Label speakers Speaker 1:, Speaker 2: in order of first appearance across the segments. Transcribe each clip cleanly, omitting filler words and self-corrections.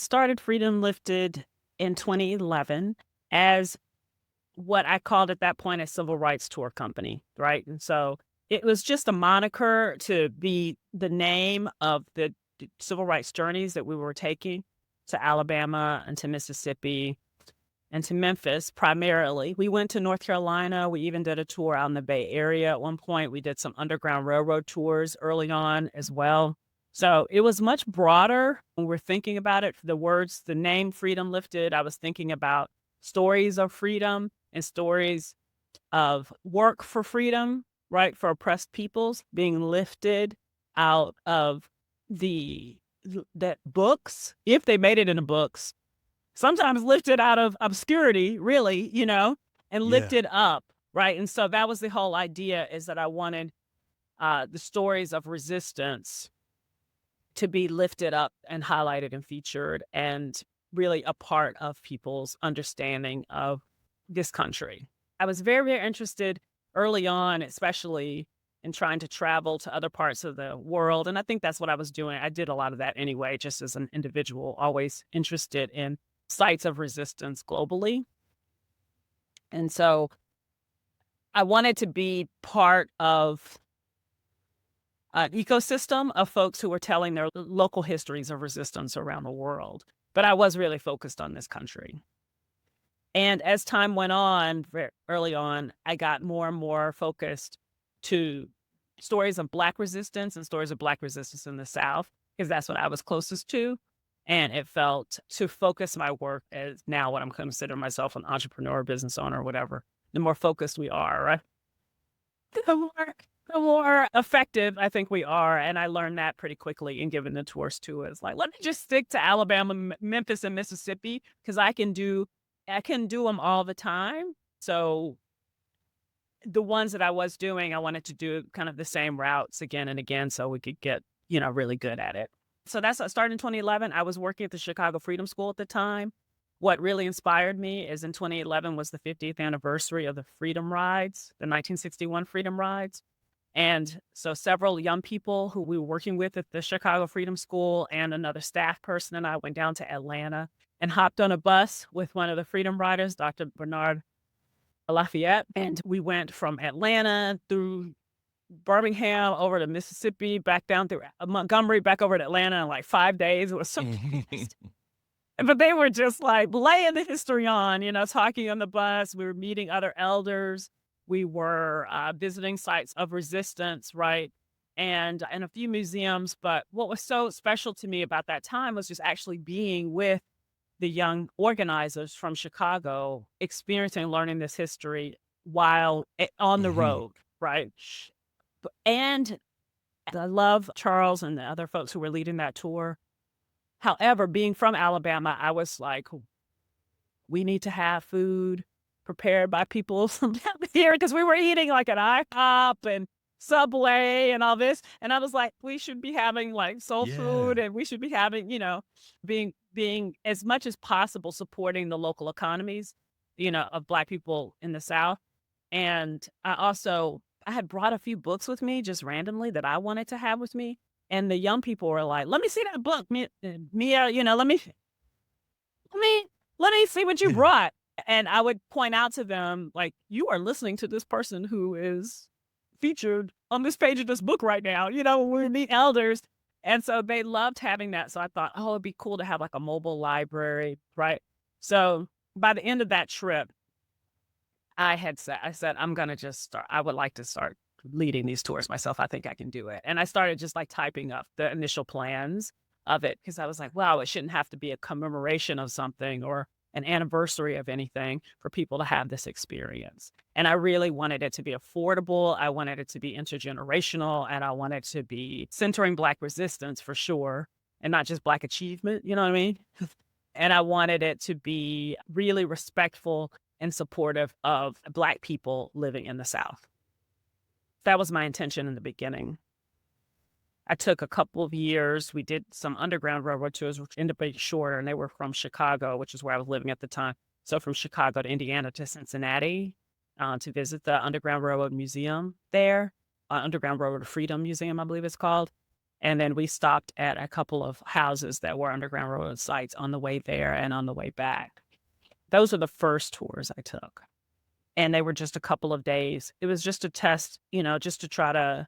Speaker 1: Started Freedom Lifted in 2011 as what I called at that point a civil rights tour company, right? And so it was just a moniker to be the name of the civil rights journeys that we were taking to Alabama and to Mississippi and to Memphis primarily. We went to North Carolina. We even did a tour out in the Bay Area at one point. We did some Underground Railroad tours early on as well. So it was much broader when we're thinking about it. The words, the name Freedom Lifted, I was thinking about stories of freedom and stories of work for freedom, right? For oppressed peoples being lifted out of the that books, if they made it into books, sometimes lifted out of obscurity, really, and
Speaker 2: Yeah.
Speaker 1: lifted up, right? And so that was the whole idea, is that I wanted the stories of resistance to be lifted up and highlighted and featured and really a part of people's understanding of this country. I was very, very interested early on, especially in trying to travel to other parts of the world. And I think that's what I was doing. I did a lot of that anyway, just as an individual, always interested in sites of resistance globally. And so I wanted to be part of an ecosystem of folks who were telling their local histories of resistance around the world. But I was really focused on this country. And as time went on, very early on, I got more and more focused to stories of Black resistance and stories of Black resistance in the South, because that's what I was closest to. And it felt to focus my work as now what I'm considering myself an entrepreneur, business owner, whatever, the more focused we are, right? The more the more effective I think we are, and I learned that pretty quickly in giving the tours too, is like, let me just stick to Alabama, Memphis, and Mississippi because I can do them all the time. So the ones that I was doing, I wanted to do kind of the same routes again and again so we could get, really good at it. So that's I started in 2011. I was working at the Chicago Freedom School at the time. What really inspired me is in 2011 was the 50th anniversary of the Freedom Rides, the 1961 Freedom Rides. And so several young people who we were working with at the Chicago Freedom School and another staff person and I went down to Atlanta and hopped on a bus with one of the Freedom Riders, Dr. Bernard Lafayette. And we went from Atlanta through Birmingham over to Mississippi, back down through Montgomery, back over to Atlanta in like 5 days. It was so fast. But they were just like laying the history on, talking on the bus. We were meeting other elders. We were visiting sites of resistance, right? And a few museums. But what was so special to me about that time was just actually being with the young organizers from Chicago, experiencing, learning this history while on the
Speaker 2: Mhm.
Speaker 1: road, right? And I love Charles and the other folks who were leading that tour. However, being from Alabama, I was like, we need to have food prepared by people from down here because we were eating like an IHOP and Subway and all this. And I was like, we should be having like soul food
Speaker 2: Yeah.
Speaker 1: and we should be having, being as much as possible supporting the local economies, of Black people in the South. And I had brought a few books with me just randomly that I wanted to have with me. And the young people were like, let me see that book, Mia, let me let me see what you
Speaker 2: Yeah.
Speaker 1: brought. And I would point out to them, like, you are listening to this person who is featured on this page of this book right now, when we meet elders. And so they loved having that. So I thought, oh, it'd be cool to have like a mobile library, right? So by the end of that trip, I said, I'm gonna just start. I would like to start leading these tours myself. I think I can do it. And I started just like typing up the initial plans of it because I was like, wow, it shouldn't have to be a commemoration of something or an anniversary of anything for people to have this experience. And I really wanted it to be affordable. I wanted it to be intergenerational and I wanted to be centering Black resistance for sure and not just Black achievement. You know what I mean? And I wanted it to be really respectful and supportive of Black people living in the South. That was my intention in the beginning. I took a couple of years. We did some Underground Railroad tours, which ended up being shorter, and they were from Chicago, which is where I was living at the time. So from Chicago to Indiana to Cincinnati to visit the Underground Railroad Museum there, Underground Railroad Freedom Museum, I believe it's called. And then we stopped at a couple of houses that were Underground Railroad sites on the way there and on the way back. Those were the first tours I took. And they were just a couple of days. It was just a test, just to try to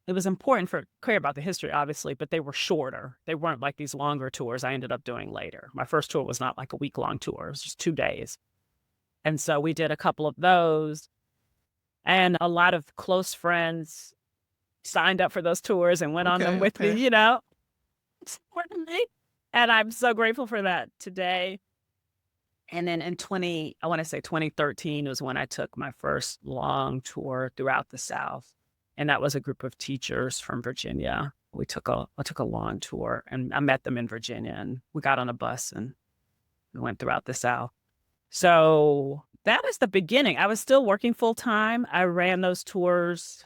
Speaker 1: it was important for clear about the history, obviously, but they were shorter. They weren't like these longer tours I ended up doing later. My first tour was not like a week-long tour. It was just 2 days. And so we did a couple of those, and a lot of close friends signed up for those tours and went on them with me, It's important to me, and I'm so grateful for that today. And then in 2013 was when I took my first long tour throughout the South. And that was a group of teachers from Virginia. I took a long tour, and I met them in Virginia, and we got on a bus and we went throughout the South. So that was the beginning. I was still working full time. I ran those tours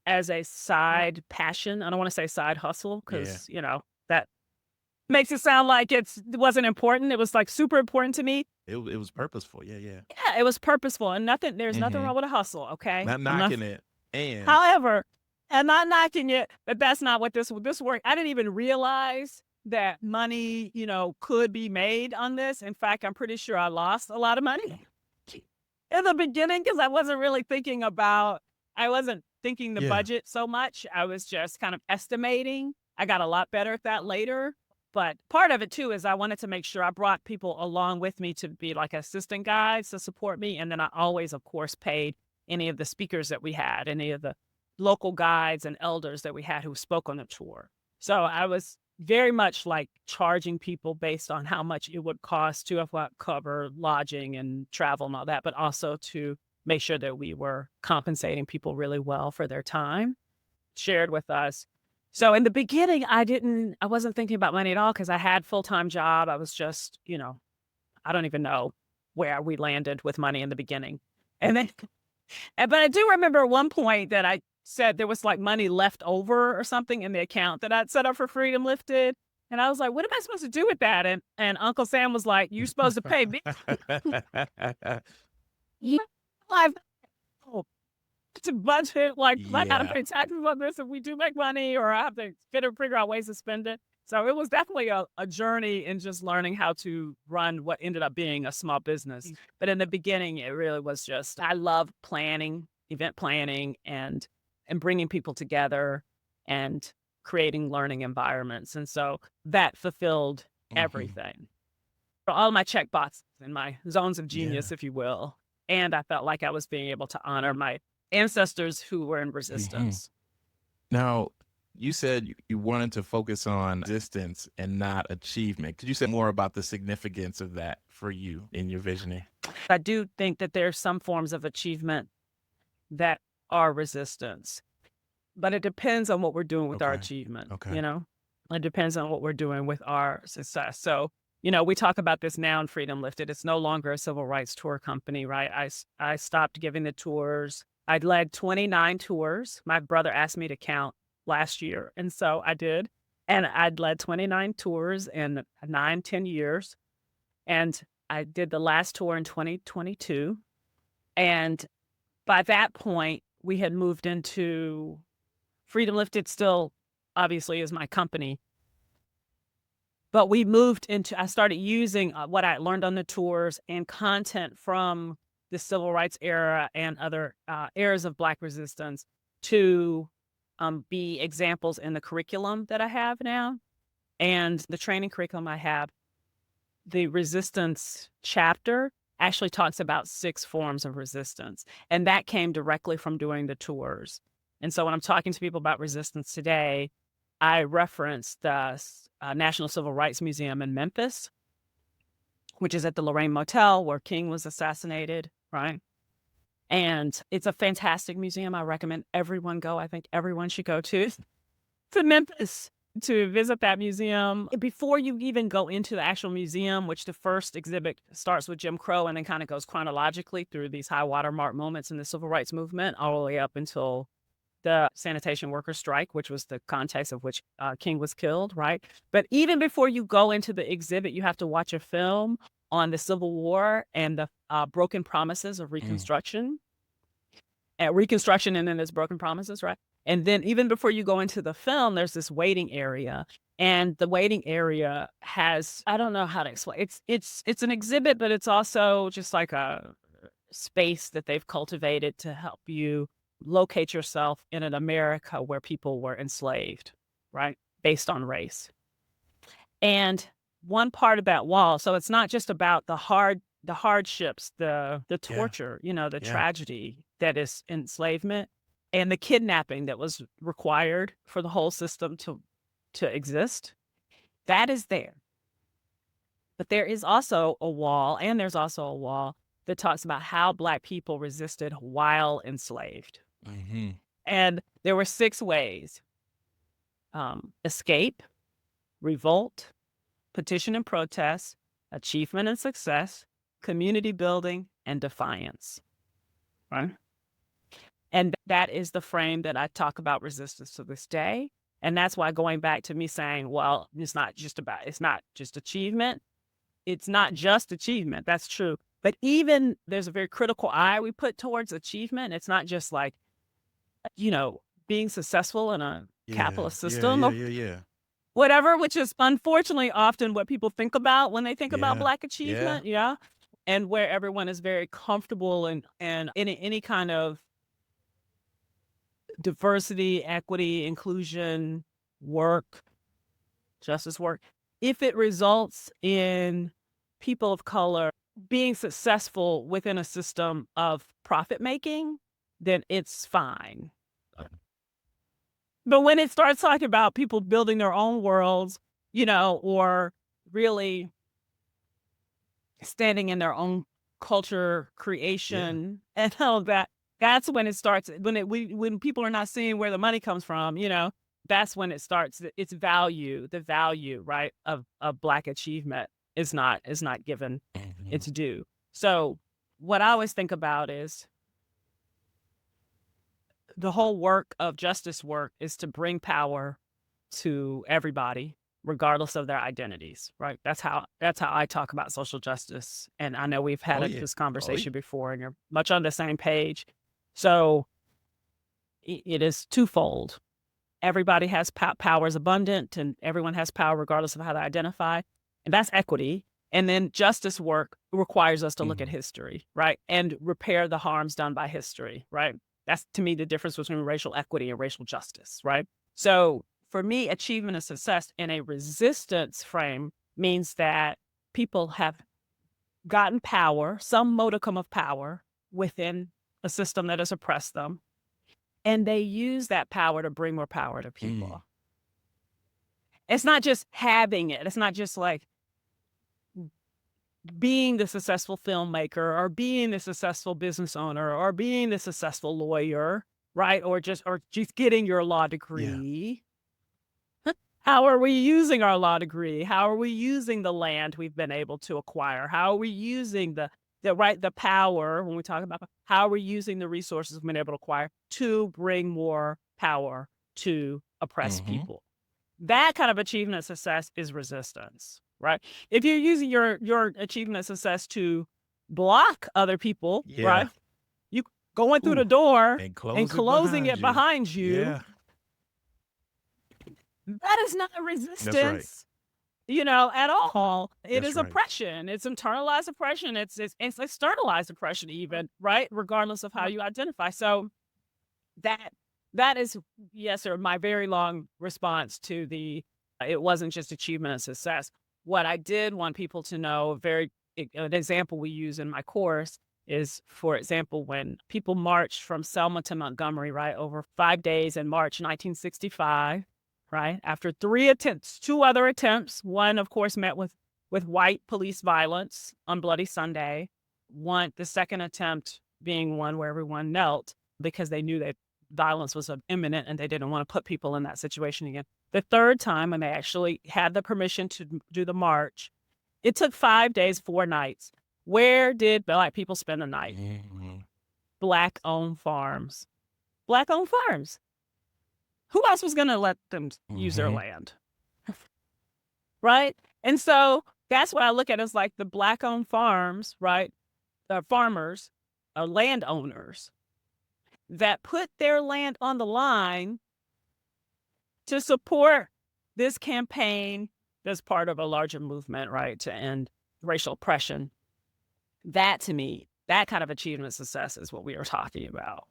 Speaker 1: as a side passion. I don't want to say side hustle because, that makes it sound like it wasn't important. It was like super important to me.
Speaker 2: It was purposeful. Yeah, yeah.
Speaker 1: Yeah, it was purposeful, and there's nothing wrong with a hustle, okay?
Speaker 2: Not knocking it. And
Speaker 1: However, I'm not knocking it, but that's not what this work. I didn't even realize that money, could be made on this. In fact, I'm pretty sure I lost a lot of money in the beginning because I wasn't thinking the budget so much. I was just kind of estimating. I got a lot better at that later. But part of it, too, is I wanted to make sure I brought people along with me to be like assistant guides to support me. And then I always, of course, paid any of the speakers that we had, any of the local guides and elders that we had who spoke on the tour. So I was very much like charging people based on how much it would cost to cover lodging and travel and all that, but also to make sure that we were compensating people really well for their time shared with us. So in the beginning, I wasn't thinking about money at all because I had full-time job. I was just, I don't even know where we landed with money in the beginning. And then, but I do remember at one point that I said there was like money left over or something in the account that I'd set up for Freedom Lifted. And I was like, what am I supposed to do with that? And Uncle Sam was like, you're supposed to pay me. To budget, I got to pay taxes on this if we do make money, or I have to figure out ways to spend it. So it was definitely a journey in just learning how to run what ended up being a small business. But in the beginning, it really was just, I love planning, event planning, and bringing people together and creating learning environments. And so that fulfilled everything. All my check boxes and my zones of genius, if you will. And I felt like I was being able to honor my ancestors who were in resistance.
Speaker 2: Now, you said you wanted to focus on resistance and not achievement. Could you say more about the significance of that for you in your visioning?
Speaker 1: I do think that there's some forms of achievement that are resistance, but it depends on what we're doing with our achievement. It depends on what we're doing with our success. So, we talk about this now in Freedom Lifted. It's no longer a civil rights tour company, right? I stopped giving the tours. I'd led 29 tours. My brother asked me to count last year, and so I did. And I'd led 29 tours in 10 years. And I did the last tour in 2022. And by that point, we had moved into Freedom Lifted still obviously is my company. But I started using what I learned on the tours and content from the civil rights era and other eras of Black resistance to be examples in the curriculum that I have now. And the training curriculum I have, the resistance chapter actually talks about 6 forms of resistance. And that came directly from doing the tours. And so when I'm talking to people about resistance today, I reference the National Civil Rights Museum in Memphis, which is at the Lorraine Motel where King was assassinated, right? And it's a fantastic museum. I recommend everyone go. I think everyone should go to Memphis to visit that museum. Before you even go into the actual museum, which the first exhibit starts with Jim Crow and then kind of goes chronologically through these high watermark moments in the civil rights movement all the way up until the sanitation worker strike, which was the context of which King was killed, right? But even before you go into the exhibit, you have to watch a film on the Civil War and the broken promises of Reconstruction. Reconstruction and then there's broken promises, right? And then even before you go into the film, there's this waiting area. And the waiting area has, I don't know how to explain. It's an exhibit, but it's also just like a space that they've cultivated to help you locate yourself in an America where people were enslaved, right? Based on race. And one part of that wall, so it's not just about the hardships, the
Speaker 2: Yeah.
Speaker 1: torture, you know, the
Speaker 2: Yeah.
Speaker 1: tragedy that is enslavement and the kidnapping that was required for the whole system to exist. That is there. But there is also a wall, and there's also a wall that talks about how Black people resisted while enslaved.
Speaker 2: Mhm.
Speaker 1: And there were 6 ways: escape, revolt, petition and protest, achievement and success, community building, and defiance. Right. And that is the frame that I talk about resistance to this day. And that's why going back to me saying, well, it's not just achievement. It's not just achievement. That's true. But even there's a very critical eye we put towards achievement. It's not just like, you know, being successful in a
Speaker 2: Yeah.
Speaker 1: capitalist
Speaker 2: Yeah,
Speaker 1: system
Speaker 2: yeah,
Speaker 1: or
Speaker 2: yeah, yeah.
Speaker 1: whatever, which is unfortunately often what people think about when they think about
Speaker 2: Yeah.
Speaker 1: Black
Speaker 2: Yeah.
Speaker 1: achievement. Yeah. And where everyone is very comfortable and any kind of diversity, equity, inclusion work, justice work, if it results in people of color being successful within a system of profit making, then it's fine. But when it starts talking about people building their own worlds, you know, or really standing in their own culture
Speaker 2: Yeah.
Speaker 1: creation and all of that, that's when it starts. When people are not seeing where the money comes from, you know, that's when it starts. Its value, the value, right, of Black achievement is not given
Speaker 2: Mhm.
Speaker 1: its due. So what I always think about is the whole work of justice work is to bring power to everybody regardless of their identities, right? That's how I talk about social justice, and I know we've had
Speaker 2: Oh, yeah.
Speaker 1: this
Speaker 2: Oh, yeah.
Speaker 1: conversation before and you're much on the same page. So it is twofold. Everybody has power is abundant and everyone has power regardless of how they identify, and that's equity. And then justice work requires us to look at
Speaker 2: Mhm.
Speaker 1: history, right? And repair the harms done by history, right? That's to me the difference between racial equity and racial justice, right? So for me, achievement and success in a resistance frame means that people have gotten power, some modicum of power within a system that has oppressed them, and they use that power to bring more power to
Speaker 2: Mm.
Speaker 1: people. It's not just having it. It's not just like being the successful filmmaker or being the successful business owner or being the successful lawyer, right? Or just getting your law
Speaker 2: Yeah.
Speaker 1: degree. How are we using our law degree? How are we using the land we've been able to acquire? How are we using the power when we talk about how are we using the resources we've been able to acquire to bring more power to oppressed
Speaker 2: Mhm.
Speaker 1: people? That kind of achievement success is resistance, right? If you're using your achievement success to block other people,
Speaker 2: Yeah.
Speaker 1: right? You going through
Speaker 2: Ooh,
Speaker 1: the door
Speaker 2: and
Speaker 1: and
Speaker 2: close it
Speaker 1: closing
Speaker 2: behind
Speaker 1: it
Speaker 2: you.
Speaker 1: behind you,
Speaker 2: Yeah.
Speaker 1: that is not
Speaker 2: That's right.
Speaker 1: resistance, you know, at all. It
Speaker 2: That's
Speaker 1: is
Speaker 2: right.
Speaker 1: oppression. It's internalized oppression. It's externalized oppression even, right? Regardless of how you identify. So that that is, yes, sir, my very long response to the it wasn't just achievement and success. What I did want people to know, an example we use in my course is, for example, when people marched from Selma to Montgomery, right, over 5 days in March 1965, right, after 3 attempts, 2 other attempts. One, of course, met with white police violence on Bloody Sunday. The second attempt being one where everyone knelt because they knew that violence was imminent and they didn't want to put people in that situation again. The third time, when they actually had the permission to do the march, it took 5 days, 4 nights. Where did Black people spend the night?
Speaker 2: Mhm.
Speaker 1: Black owned farms. Black owned farms. Who else was going to let them use their
Speaker 2: Mhm.
Speaker 1: land? Right. And so that's what I look at as like the Black owned farms, right? Farmers, landowners. that put their land on the line to support this campaign that's part of a larger movement, right, to end racial oppression. That to me, that kind of achievement success is what we are talking about.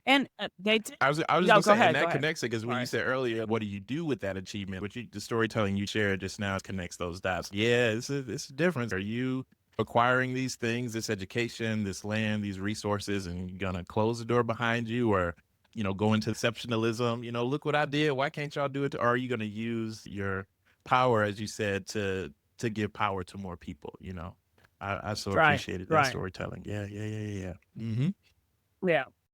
Speaker 1: And they did.
Speaker 2: I was just
Speaker 1: No,
Speaker 2: gonna
Speaker 1: go
Speaker 2: say, and
Speaker 1: ahead. Go
Speaker 2: that
Speaker 1: ahead.
Speaker 2: connects it because when you
Speaker 1: Sorry.
Speaker 2: said earlier, what do you do with that achievement? The storytelling you shared just now connects those dots. Yeah, it's a difference. Are you acquiring these things, this education, this land, these resources, and you're gonna close the door behind you, or go into exceptionalism? Look what I did. Why can't y'all do it? Or are you gonna use your power, as you said, to give power to more people? I so
Speaker 1: Right.
Speaker 2: appreciated that
Speaker 1: Right.
Speaker 2: storytelling. Yeah, yeah, yeah, yeah, yeah. Hmm.
Speaker 1: Yeah.